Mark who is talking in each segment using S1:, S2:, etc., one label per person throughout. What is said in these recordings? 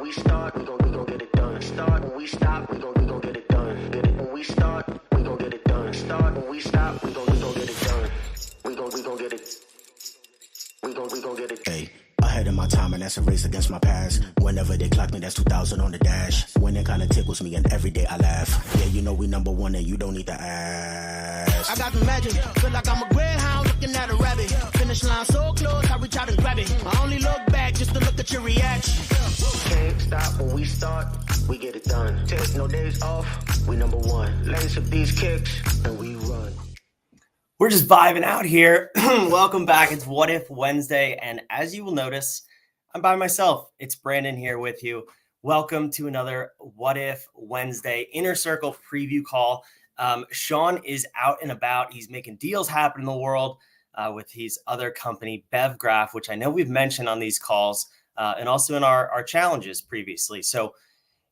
S1: When we start, we gon' get it done. Start when we stop, we gon' get it done. Get it when we start, we gon' get it done. Start when we stop, we gon' get it done. We gon' get it. We gon' get it.
S2: Hey, ahead of my time, and that's a race against my past. Whenever they clock me, that's 2000 on the dash. Winning kinda tickles me, and every day I laugh. Yeah, you know we number one, and you don't need to ask.
S3: I got the magic, feel like I'm a greyhound looking at a rabbit. Finish line so close, I reach out and grab it. I only look back just to look at your reaction.
S1: Can't stop when we start, we get it done. Take no days off, we number one. Lace up these kicks, and we run.
S4: We're just vibing out here. Welcome back. It's What If Wednesday. And as you will notice, I'm by myself. It's Brandon here with you. Welcome to another What If Wednesday Inner Circle preview call. Sean is out and about. He's making deals happen in the world with his other company, BevGraph, which I know we've mentioned on these calls and also in our challenges previously. So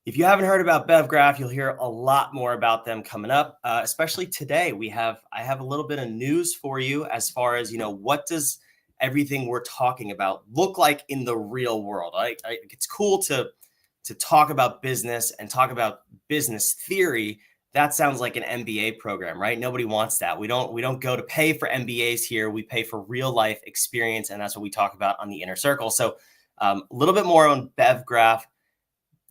S4: if you haven't heard about BevGraph, you'll hear a lot more about them coming up, especially today. I have a little bit of news for you as far as, what does everything we're talking about look like in the real world? It's cool to talk about business and talk about business theory. That sounds like an MBA program, right? Nobody wants that. We don't go to pay for MBAs here. We pay for real life experience, and that's what we talk about on the Inner Circle. So a little bit more on BevGraph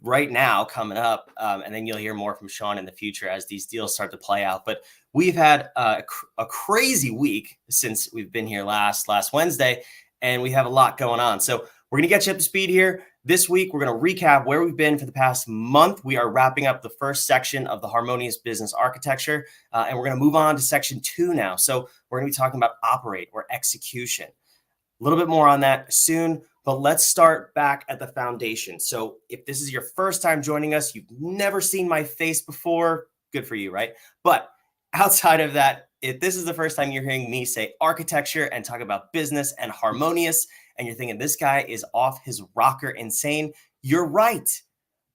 S4: right now coming up, and then you'll hear more from Sean in the future as these deals start to play out. But we've had a crazy week since we've been here last Wednesday, and we have a lot going on. So we're going to get you up to speed here. This week, we're going to recap where we've been for the past month. We are wrapping up the first section of the harmonious business architecture, and we're going to move on to section 2 now. So we're going to be talking about operate or execution. A little bit more on that soon. But let's start back at the foundation. So if this is your first time joining us, you've never seen my face before, good for you, right? But outside of that, if this is the first time you're hearing me say architecture and talk about business and harmonious, and you're thinking this guy is off his rocker insane, you're right.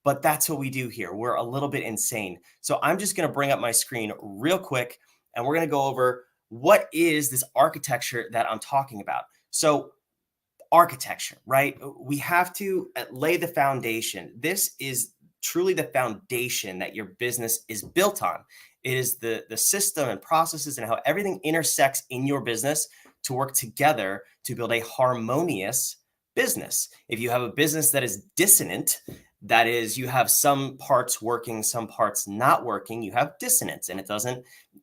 S4: But that's what we do here. We're a little bit insane. So I'm just going to bring up my screen real quick, and we're going to go over what is this architecture that I'm talking about. So architecture, right? We have to lay the foundation. This is truly the foundation that your business is built on. It is the system and processes and how everything intersects in your business to work together to build a harmonious business. If you have a business that is dissonant, that is, you have some parts working, some parts not working, you have dissonance, and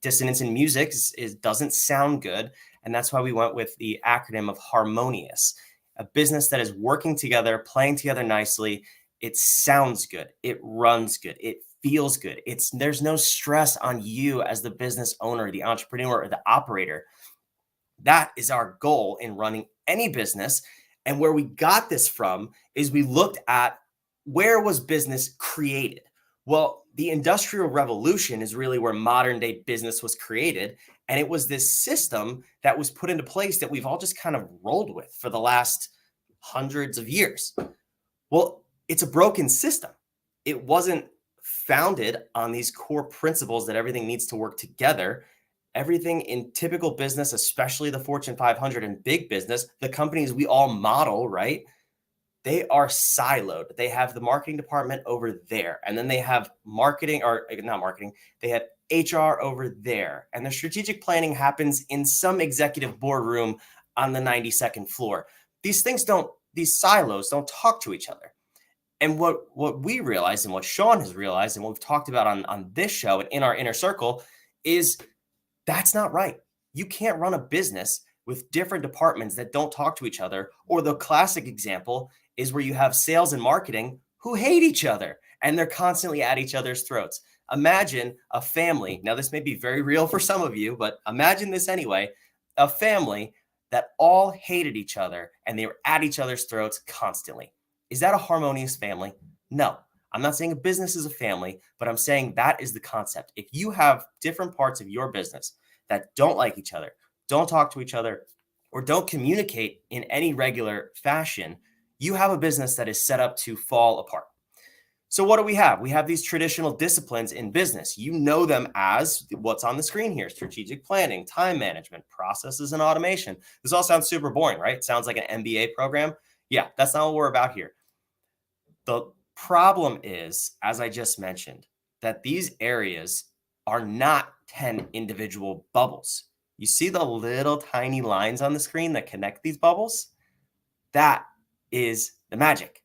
S4: dissonance in music doesn't sound good. And that's why we went with the acronym of harmonious. A business that is working together, playing together nicely. It sounds good. It runs good. It feels good. There's no stress on you as the business owner, the entrepreneur, or the operator. That is our goal in running any business. And where we got this from is we looked at where was business created? Well, the Industrial Revolution is really where modern day business was created. And it was this system that was put into place that we've all just kind of rolled with for the last hundreds of years. Well, it's a broken system. It wasn't founded on these core principles that everything needs to work together. Everything in typical business, especially the Fortune 500 and big business, the companies we all model, right? They are siloed. They have the marketing department over there. And then they have they have HR over there. And the strategic planning happens in some executive boardroom on the 92nd floor. These silos don't talk to each other. And what we realized and what Sean has realized and what we've talked about on this show and in our Inner Circle is that's not right. You can't run a business with different departments that don't talk to each other. Or the classic example is where you have sales and marketing who hate each other and they're constantly at each other's throats. Imagine a family. Now, this may be very real for some of you, but imagine this anyway, a family that all hated each other and they were at each other's throats constantly. Is that a harmonious family? No. I'm not saying a business is a family, but I'm saying that is the concept. If you have different parts of your business that don't like each other, don't talk to each other, or don't communicate in any regular fashion, you have a business that is set up to fall apart. So what do we have? We have these traditional disciplines in business. You know them as what's on the screen here: strategic planning, time management, processes, and automation. This all sounds super boring, right? It sounds like an MBA program. Yeah, that's not what we're about here. The Problem is, as I just mentioned, that these areas are not 10 individual bubbles. You see the little tiny lines on the screen that connect these bubbles? That is the magic.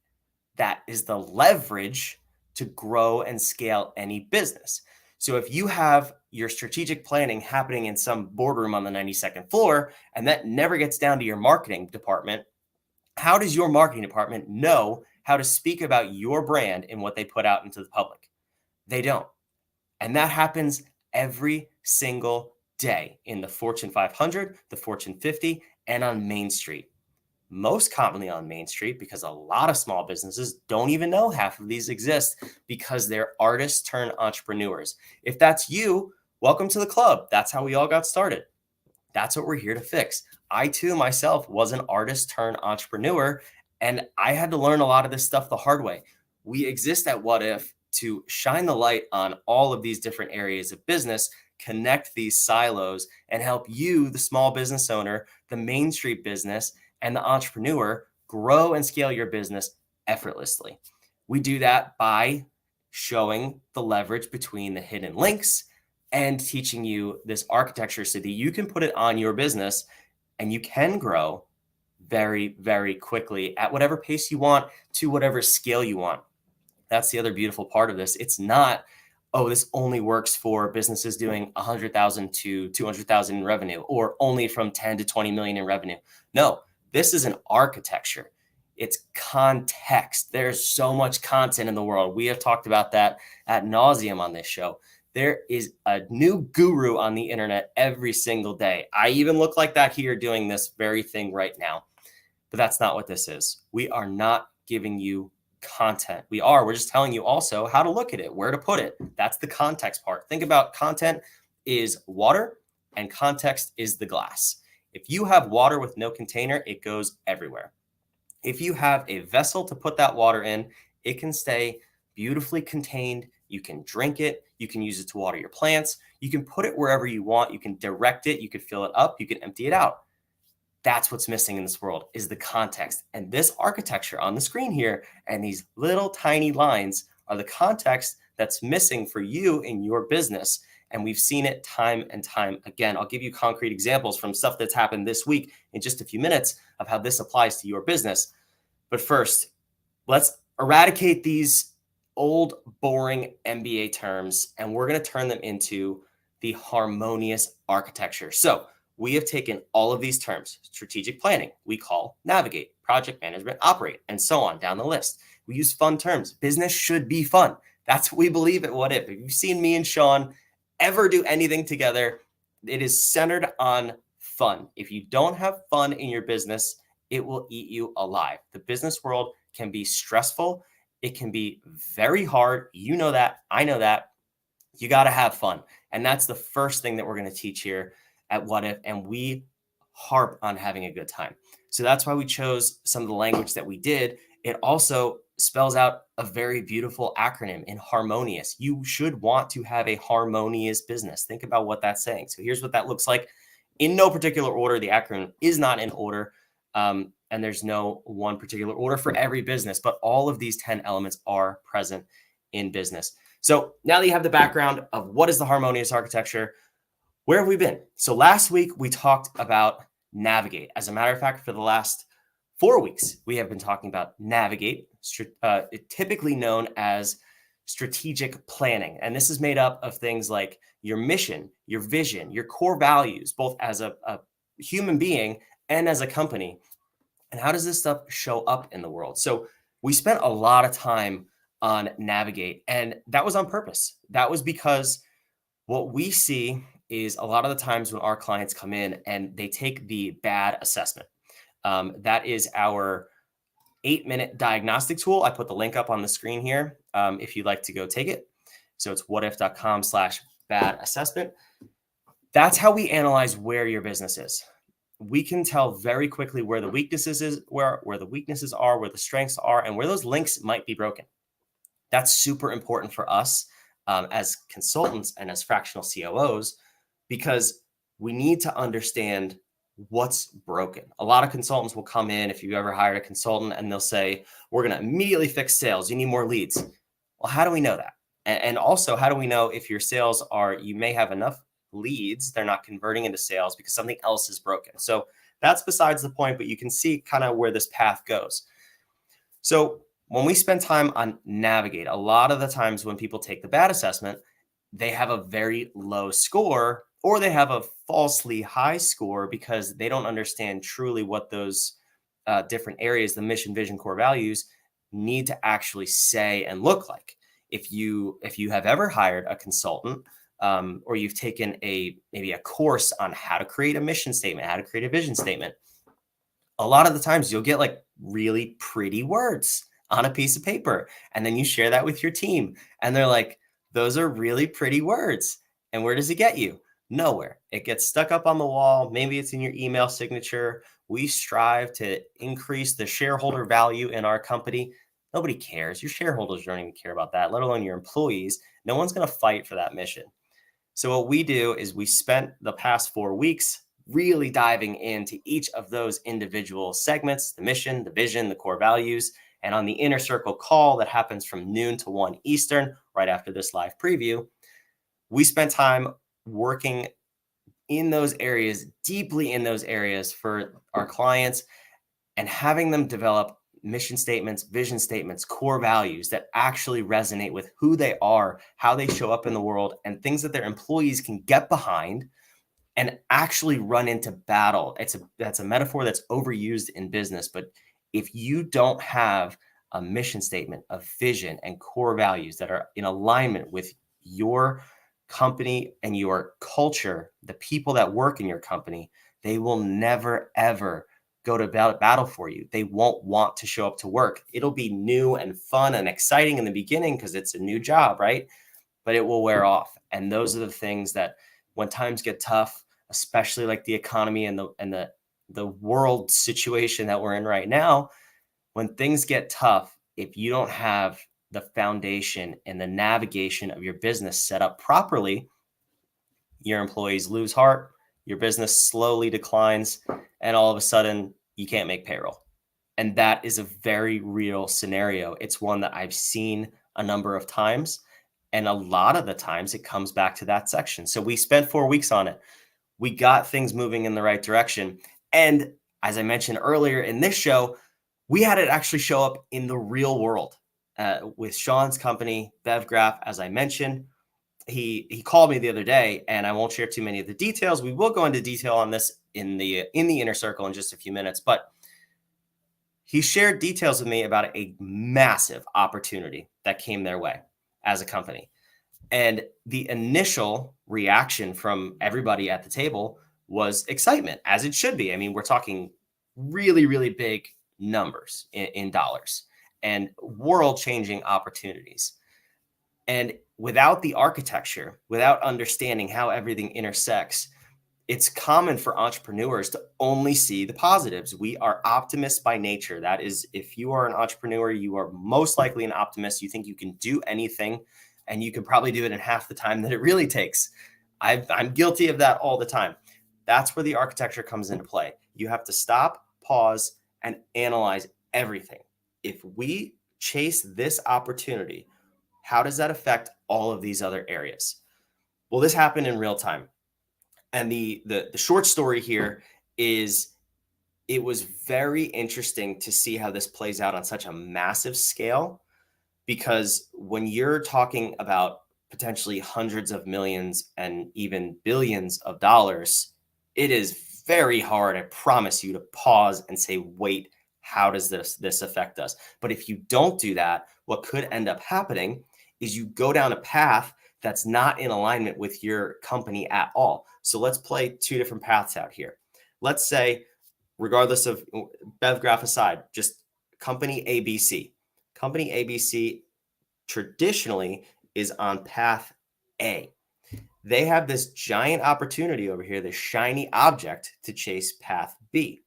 S4: That is the leverage to grow and scale any business. So if you have your strategic planning happening in some boardroom on the 92nd floor, and that never gets down to your marketing department, how does your marketing department know how to speak about your brand and what they put out into the public? They don't. And that happens every single day in the Fortune 500, the Fortune 50, and on Main Street. Most commonly on Main Street, because a lot of small businesses don't even know half of these exist because they're artists turned entrepreneurs. If that's you, welcome to the club. That's how we all got started. That's what we're here to fix. I too myself was an artist turned entrepreneur, and I had to learn a lot of this stuff the hard way. We exist at Whadif to shine the light on all of these different areas of business, connect these silos, and help you, the small business owner, the Main Street business, and the entrepreneur grow and scale your business effortlessly. We do that by showing the leverage between the hidden links and teaching you this architecture so that you can put it on your business and you can grow very, very quickly at whatever pace you want to whatever scale you want. That's the other beautiful part of this. It's not, oh, this only works for businesses doing 100,000 to 200,000 in revenue, or only from 10 to 20 million in revenue. No, this is an architecture. It's context. There's so much content in the world. We have talked about that ad nauseum on this show. There is a new guru on the internet every single day. I even look like that here doing this very thing right now. But that's not what this is. We are not giving you content. We're just telling you also how to look at it, where to put it. That's the context part. Think about content is water and context is the glass. If you have water with no container, it goes everywhere. If you have a vessel to put that water in, it can stay beautifully contained. You can drink it. You can use it to water your plants. You can put it wherever you want. You can direct it. You can fill it up. You can empty it out. That's what's missing in this world is the context. And this architecture on the screen here and these little tiny lines are the context that's missing for you in your business. And we've seen it time and time again. I'll give you concrete examples from stuff that's happened this week in just a few minutes of how this applies to your business. But first, let's eradicate these old, boring MBA terms, and we're going to turn them into the harmonious architecture. So we have taken all of these terms, strategic planning, we call navigate, project management, operate, and so on down the list. We use fun terms. Business should be fun. That's what we believe at Whadif. If you've seen me and Sean ever do anything together, it is centered on fun. If you don't have fun in your business, it will eat you alive. The business world can be stressful. It can be very hard. You know that. I know that. You got to have fun. And that's the first thing that we're going to teach here at Whadif, and we harp on having a good time. So that's why we chose some of the language that we did. It also spells out a very beautiful acronym in harmonious. You should want to have a harmonious business. Think about what that's saying. So here's what that looks like. In no particular order, the acronym is not in order, and there's no one particular order for every business, but all of these 10 elements are present in business. So now that you have the background of what is the harmonious architecture, where have we been? So last week we talked about navigate. As a matter of fact, for the last 4 weeks, we have been talking about navigate, typically known as strategic planning. And this is made up of things like your mission, your vision, your core values, both as a human being and as a company. And how does this stuff show up in the world? So we spent a lot of time on navigate, and that was on purpose. That was because what we see is a lot of the times when our clients come in and they take the bad assessment. That is our 8-minute diagnostic tool. I put the link up on the screen here if you'd like to go take it. So it's whadif.com/bad assessment. That's how we analyze where your business is. We can tell very quickly where the weaknesses are, where the strengths are, and where those links might be broken. That's super important for us as consultants and as fractional COOs, because we need to understand what's broken. A lot of consultants will come in, if you've ever hired a consultant, and they'll say, we're going to immediately fix sales. You need more leads. Well, how do we know that? And also, how do we know if your sales you may have enough leads, they're not converting into sales because something else is broken? So that's besides the point, but you can see kind of where this path goes. So when we spend time on navigate, a lot of the times when people take the bad assessment, they have a very low score, or they have a falsely high score because they don't understand truly what those different areas, the mission, vision, core values, need to actually say and look like. If you have ever hired a consultant, or you've taken maybe a course on how to create a mission statement, how to create a vision statement, a lot of the times you'll get like really pretty words on a piece of paper, and then you share that with your team, and they're like, those are really pretty words. And where does it get you? Nowhere. It gets stuck up on the wall. Maybe it's in your email signature. We strive to increase the shareholder value in our company. Nobody cares. Your shareholders don't even care about that, let alone your employees. No one's going to fight for that mission. So what we do is we spent the past 4 weeks really diving into each of those individual segments, the mission, the vision, the core values. And on the Inner Circle call that happens from noon to 1 Eastern, right after this live preview, we spent time working in those areas, deeply in those areas for our clients, and having them develop mission statements, vision statements, core values that actually resonate with who they are, how they show up in the world, and things that their employees can get behind and actually run into battle. That's a metaphor that's overused in business, but if you don't have a mission statement, a vision, and core values that are in alignment with your company and your culture, the people that work in your company, they will never, ever go to battle for you. They won't want to show up to work. It'll be new and fun and exciting in the beginning because it's a new job, right? But it will wear off. And those are the things that when times get tough, especially like the economy and the world situation that we're in right now, when things get tough, if you don't have the foundation and the navigation of your business set up properly, your employees lose heart, your business slowly declines, and all of a sudden you can't make payroll. And that is a very real scenario. It's one that I've seen a number of times, and a lot of the times it comes back to that section. So we spent 4 weeks on it. We got things moving in the right direction. And as I mentioned earlier in this show, we had it actually show up in the real world with Sean's company, BevGraph. As I mentioned, he called me the other day, and I won't share too many of the details. We will go into detail on this in the Inner Circle in just a few minutes, but he shared details with me about a massive opportunity that came their way as a company. And the initial reaction from everybody at the table was excitement, as it should be. I mean, we're talking really, really big numbers in dollars and world-changing opportunities. And without the architecture, without understanding how everything intersects, it's common for entrepreneurs to only see the positives. We are optimists by nature. That is, if you are an entrepreneur, you are most likely an optimist. You think you can do anything, and you can probably do it in half the time that it really takes. I'm guilty of that all the time. That's where the architecture comes into play. You have to stop, pause, and analyze everything. If we chase this opportunity, how does that affect all of these other areas? Well, this happened in real time. And the short story here is it was very interesting to see how this plays out on such a massive scale, because when you're talking about potentially hundreds of millions and even billions of dollars, it is very hard, I promise you, to pause and say, wait, how does this affect us? But if you don't do that, what could end up happening is you go down a path that's not in alignment with your company at all. So let's play two different paths out here. Let's say, regardless of BevGraph aside, just company ABC. Company ABC traditionally is on path A. They have this giant opportunity over here, this shiny object, to chase path B.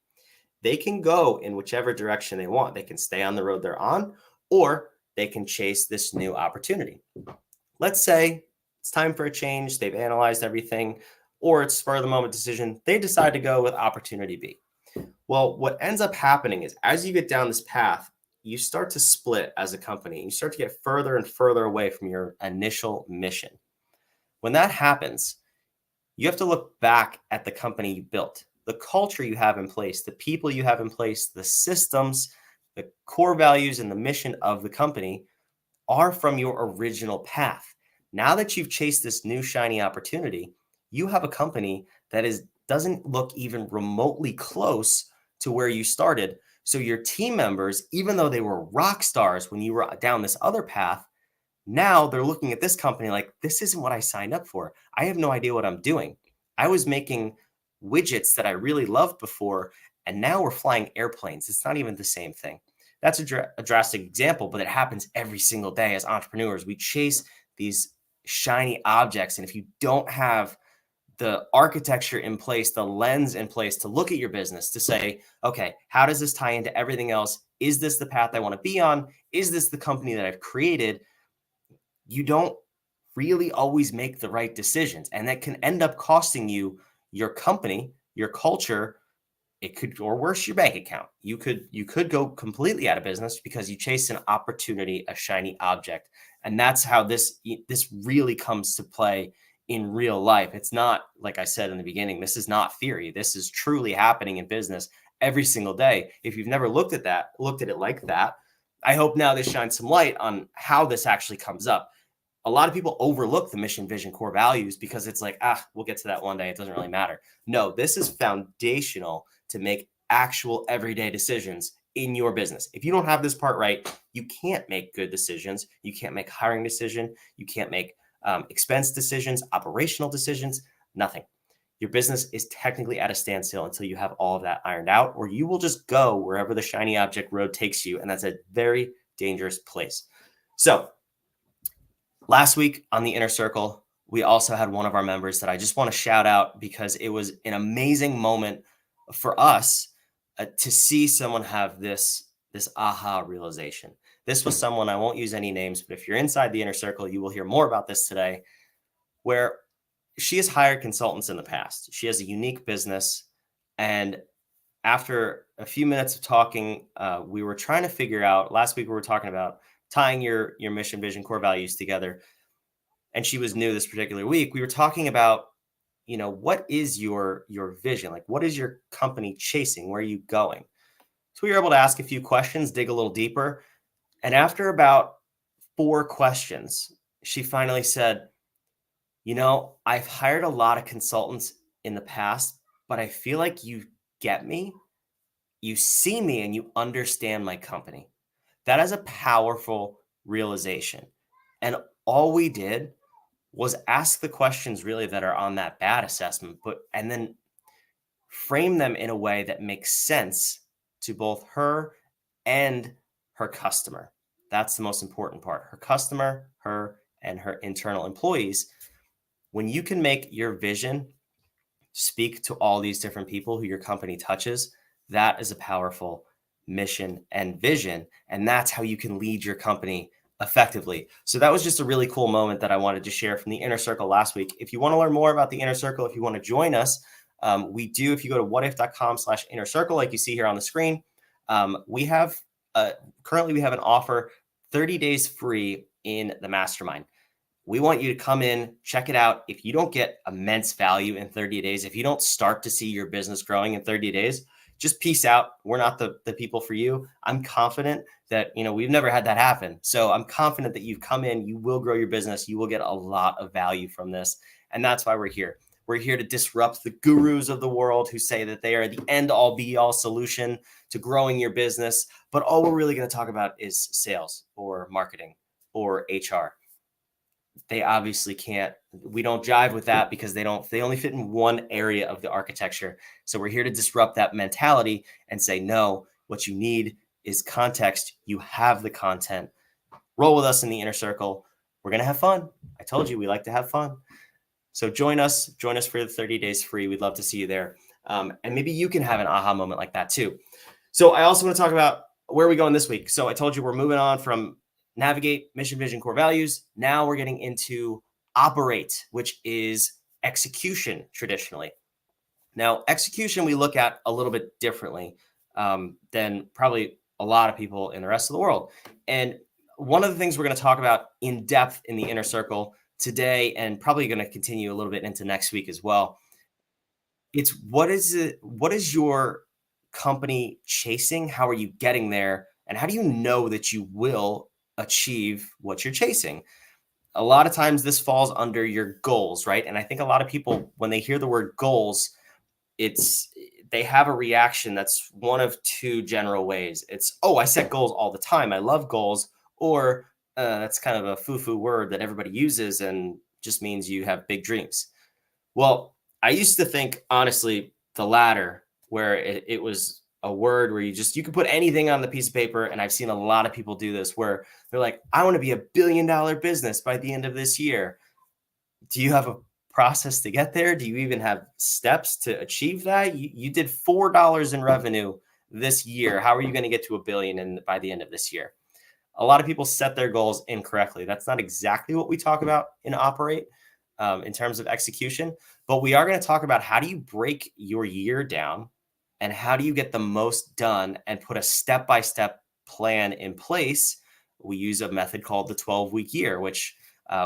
S4: They can go in whichever direction they want. They can stay on the road they're on, or they can chase this new opportunity. Let's say it's time for a change. They've analyzed everything. or it's spur of the moment decision. They decide to go with opportunity B. Well, what ends up happening is as you get down this path, you start to split as a company and you start to get further and further away from your initial mission. When that happens, you have to look back at the company you built, the culture you have in place, the people you have in place, the systems, the core values, and the mission of the company are from your original path. Now that you've chased this new shiny opportunity, you have a company that doesn't look even remotely close to where you started. So your team members, even though they were rock stars when you were down this other path, now they're looking at this company like, this isn't what I signed up for. I have no idea what I'm doing. I was making widgets that I really loved before, and now we're flying airplanes. It's not even the same thing. That's a drastic example, but it happens every single day as entrepreneurs. We chase these shiny objects, and if you don't have the architecture in place, the lens in place to look at your business to say, okay, how does this tie into everything else? Is this the path I want to be on? Is this the company that I've created? You don't really always make the right decisions, and that can end up costing you your company, your culture. It could, or worse, your bank account. You could go completely out of business because you chase an opportunity, a shiny object. And that's how this really comes to play in real life. It's not, like I said in the beginning, this is not theory. This is truly happening in business every single day. If you've never looked at it like that, I hope now this shines some light on how this actually comes up. A lot of people overlook the mission, vision, core values because it's like, we'll get to that one day. It doesn't really matter. No, this is foundational to make actual everyday decisions in your business. If you don't have this part right, you can't make good decisions. You can't make hiring decision. You can't make expense decisions, operational decisions, nothing. Your business is technically at a standstill until you have all of that ironed out, or you will just go wherever the shiny object road takes you. And that's a very dangerous place. So last week on the Inner Circle, we also had one of our members that I just want to shout out because it was an amazing moment for us to see someone have this aha realization. This was someone, I won't use any names, but if you're inside the Inner Circle, you will hear more about this today, where she has hired consultants in the past. She has a unique business. And after a few minutes of talking, we were trying to figure out, last week we were talking about tying your mission, vision, core values together. And she was new this particular week. We were talking about, what is your vision? Like, what is your company chasing? Where are you going? So we were able to ask a few questions, dig a little deeper. And after about 4 questions, she finally said, I've hired a lot of consultants in the past, but I feel like you get me, you see me, and you understand my company. That is a powerful realization. And all we did was ask the questions really that are on that bad assessment, and then frame them in a way that makes sense to both her and her customer. That's the most important part. Her customer, her, and her internal employees. When you can make your vision speak to all these different people who your company touches, that is a powerful mission and vision. And that's how you can lead your company effectively. So that was just a really cool moment that I wanted to share from the Inner Circle last week. If you want to learn more about the Inner Circle, if you want to join us, we do. If you go to whatif.com/inner circle, like you see here on the screen, we have currently we have an offer, 30 days free in the mastermind. We want you to come in, check it out. If you don't get immense value in 30 days, if you don't start to see your business growing in 30 days, just peace out. We're not the people for you. I'm confident that, we've never had that happen. So I'm confident that you've come in, you will grow your business. You will get a lot of value from this. And that's why we're here. We're here to disrupt the gurus of the world who say that they are the end all be all solution to growing your business. But all we're really going to talk about is sales or marketing or HR. They obviously can't, we don't jive with that because they only fit in one area of the architecture. So we're here to disrupt that mentality and say, no, what you need is context. You have the content. Roll with us in the Inner Circle. We're going to have fun. I told you we like to have fun. So join us for the 30 days free. We'd love to see you there. And maybe you can have an aha moment like that too. So I also want to talk about where are we going this week. So I told you we're moving on from navigate, mission, vision, core values. Now we're getting into operate, which is execution traditionally. Now, execution we look at a little bit differently than probably a lot of people in the rest of the world. And one of the things we're going to talk about in depth in the inner circle today, and probably going to continue a little bit into next week as well, it's what is your company chasing? How are you getting there? And how do you know that you will achieve what you're chasing? A lot of times this falls under your goals, right? And I think a lot of people, when they hear the word goals, they have a reaction that's one of two general ways. It's, oh, I set goals all the time, I love goals, or that's kind of a foo-foo word that everybody uses and just means you have big dreams. Well, I used to think, honestly, the latter, where it was a word where you could put anything on the piece of paper. And I've seen a lot of people do this where they're like, I want to be $1 billion business by the end of this year. Do you have a process to get there? Do you even have steps to achieve that? You did $4 in revenue this year. How are you going to get to $1 billion by the end of this year? A lot of people set their goals incorrectly. That's not exactly what we talk about in Operate in terms of execution, but we are going to talk about how do you break your year down and how do you get the most done and put a step-by-step plan in place. We use a method called the 12-week year, which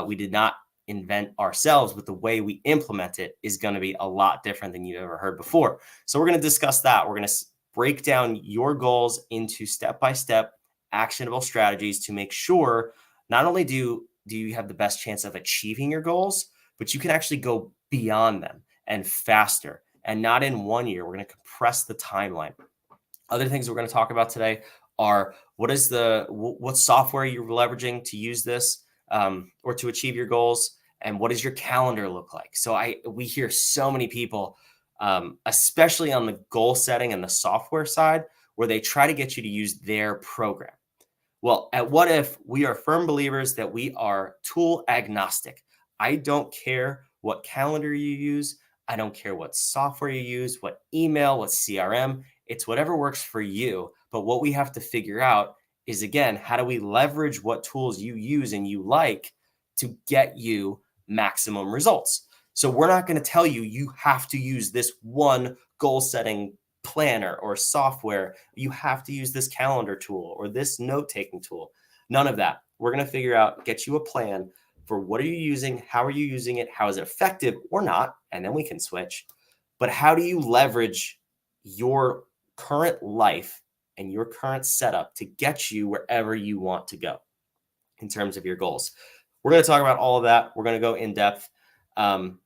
S4: we did not invent ourselves, but the way we implement it is going to be a lot different than you've ever heard before. So we're going to discuss that. We're going to break down your goals into step-by-step actionable strategies to make sure not only do you have the best chance of achieving your goals, but you can actually go beyond them and faster, and not in 1 year. We're going to compress the timeline. Other things we're going to talk about today are what software you're leveraging to use this or to achieve your goals, and what does your calendar look like? So we hear so many people, especially on the goal setting and the software side, where they try to get you to use their program. Well, at Whadif, we are firm believers that we are tool agnostic. I don't care what calendar you use. I don't care what software you use, what email, what CRM. It's whatever works for you. But what we have to figure out is, again, how do we leverage what tools you use and you like to get you maximum results? So we're not going to tell you have to use this one goal setting planner or software. You have to use this calendar tool or this note-taking tool. None of that. We're going to get you a plan for what are you using, how are you using it, how is it effective or not, and then we can switch. But how do you leverage your current life and your current setup to get you wherever you want to go in terms of your goals? We're going to talk about all of that. We're going to go in depth. And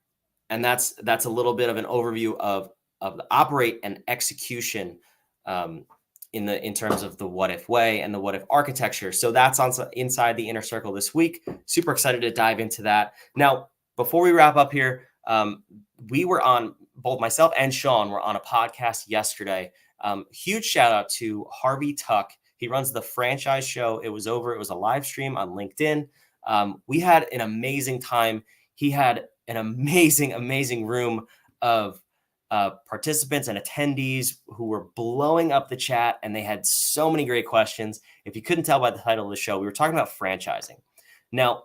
S4: that's a little bit of an overview of the Operate and execution in terms of the Whadif way and the Whadif architecture. So that's inside the inner circle this week. Super excited to dive into that. Now, before we wrap up here, we were on, both myself and Sean were on a podcast yesterday. Huge shout out to Harvey Tuck. He runs the Franchise Show. It was a live stream on LinkedIn. We had an amazing time. He had an amazing room of participants and attendees who were blowing up the chat, and they had so many great questions. If you couldn't tell by the title of the show, we were talking about franchising. Now,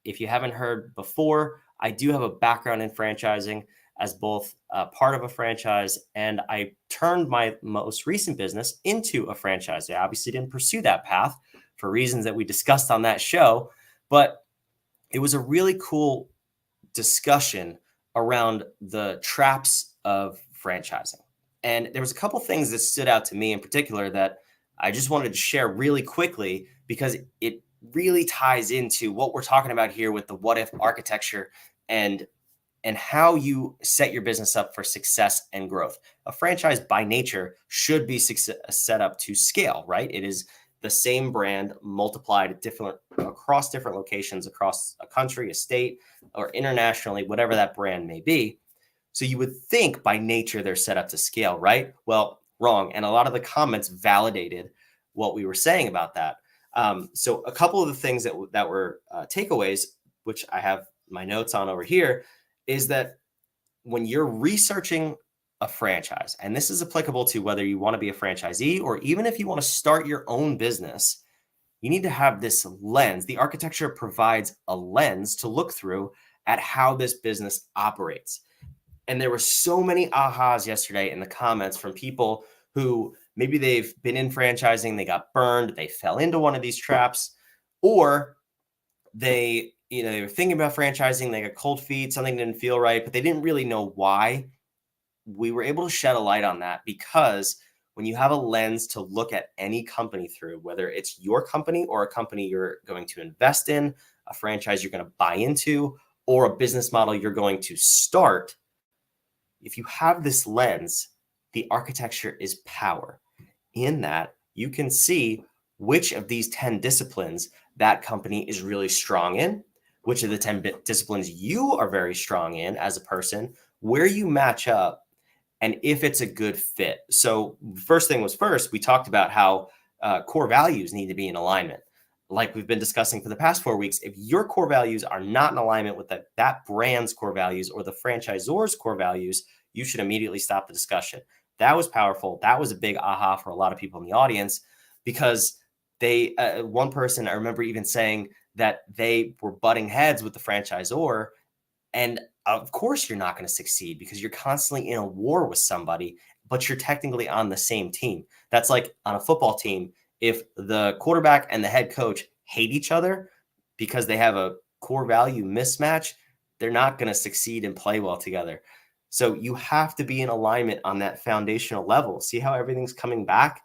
S4: if you haven't heard before, I do have a background in franchising as both part of a franchise, and I turned my most recent business into a franchise. I obviously didn't pursue that path for reasons that we discussed on that show, but it was a really cool discussion around the traps of franchising. And there was a couple things that stood out to me in particular that I just wanted to share really quickly, because it really ties into what we're talking about here with the Whadif architecture and how you set your business up for success and growth. A franchise by nature should be set up to scale, right? It is the same brand multiplied across different locations, across a country, a state, or internationally, whatever that brand may be. So you would think by nature they're set up to scale, right? Well, wrong. And a lot of the comments validated what we were saying about that. So a couple of the things that were takeaways, which I have my notes on over here, is that when you're researching a franchise, and this is applicable to whether you want to be a franchisee or even if you want to start your own business, you need to have this lens. The architecture provides a lens to look through at how this business operates. And there were so many ahas yesterday in the comments from people who maybe they've been in franchising, they got burned, they fell into one of these traps, or they were thinking about franchising, they got cold feet, something didn't feel right, but they didn't really know why. We were able to shed a light on that because when you have a lens to look at any company through, whether it's your company or a company you're going to invest in, a franchise you're going to buy into, or a business model you're going to start, if you have this lens, the architecture is power. In that, you can see which of these 10 disciplines that company is really strong in, which of the 10 disciplines you are very strong in as a person, where you match up, and if it's a good fit. So first thing was first, we talked about how core values need to be in alignment. Like we've been discussing for the past 4 weeks, if your core values are not in alignment with that brand's core values or the franchisor's core values, you should immediately stop the discussion. That was powerful. That was a big aha for a lot of people in the audience because they, one person, I remember even saying that they were butting heads with the franchisor. And of course, you're not going to succeed because you're constantly in a war with somebody, but you're technically on the same team. That's like on a football team. If the quarterback and the head coach hate each other because they have a core value mismatch, they're not going to succeed and play well together. So you have to be in alignment on that foundational level. See how everything's coming back?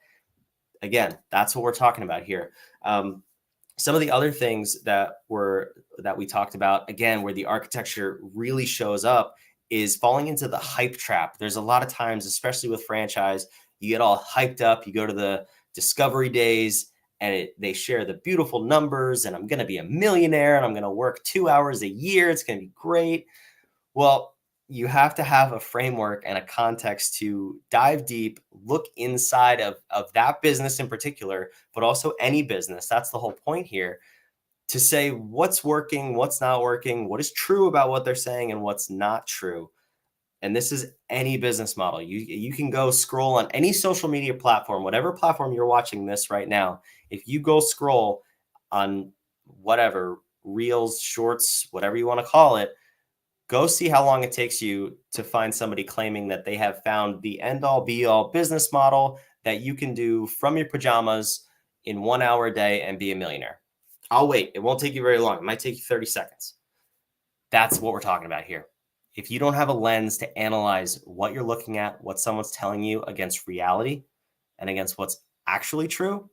S4: Again, that's what we're talking about here. Some of the other things that we talked about, again, where the architecture really shows up is falling into the hype trap. There's a lot of times, especially with franchise, you get all hyped up, you go to the discovery days and they share the beautiful numbers and I'm going to be a millionaire and I'm going to work 2 hours a year. It's going to be great. Well, you have to have a framework and a context to dive deep, look inside of that business in particular, but also any business. That's the whole point here, to say what's working, what's not working, what is true about what they're saying and what's not true. And this is any business model. You can go scroll on any social media platform, whatever platform you're watching this right now. If you go scroll on whatever, reels, shorts, whatever you want to call it, go see how long it takes you to find somebody claiming that they have found the end-all be-all business model that you can do from your pajamas in 1 hour a day and be a millionaire. I'll wait. It won't take you very long. It might take you 30 seconds. That's what we're talking about here. If you don't have a lens to analyze what you're looking at, what someone's telling you against reality and against what's actually true,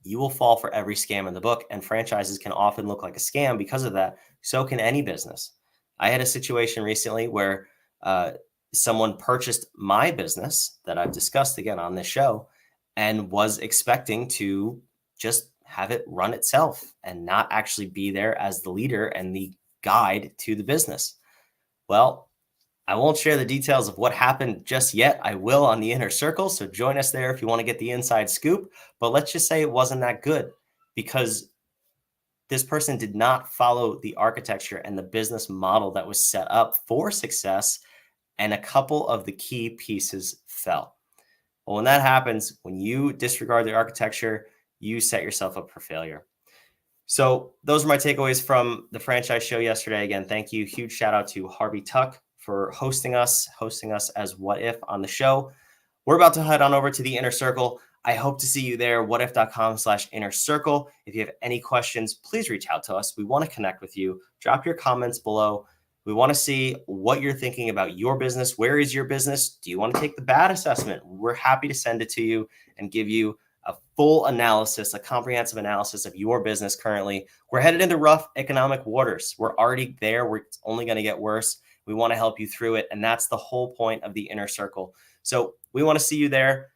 S4: you will fall for every scam in the book. And franchises can often look like a scam because of that. So can any business. I had a situation recently where someone purchased my business that I've discussed again on this show and was expecting to just have it run itself and not actually be there as the leader and the guide to the business. Well, I won't share the details of what happened just yet. I will on the inner circle. So join us there if you want to get the inside scoop. But let's just say it wasn't that good because this person did not follow the architecture and the business model that was set up for success, and a couple of the key pieces fell. Well, when that happens, when you disregard the architecture, you set yourself up for failure. So those are my takeaways from the franchise show yesterday. Again, thank you. Huge shout out to Harvey Tuck for hosting us as What If on the show. We're about to head on over to the inner circle. I hope to see you there, whatif.com/inner circle. If you have any questions, please reach out to us. We want to connect with you. Drop your comments below. We want to see what you're thinking about your business. Where is your business? Do you want to take the bad assessment? We're happy to send it to you and give you a full analysis, a comprehensive analysis of your business currently. We're headed into rough economic waters. We're already there. It's only going to get worse. We want to help you through it. And that's the whole point of the inner circle. So we want to see you there.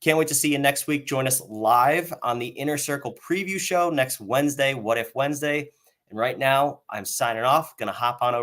S4: Can't wait to see you next week. Join us live on the Inner Circle preview show next Wednesday, What If Wednesday. And right now, I'm signing off. Going to hop on over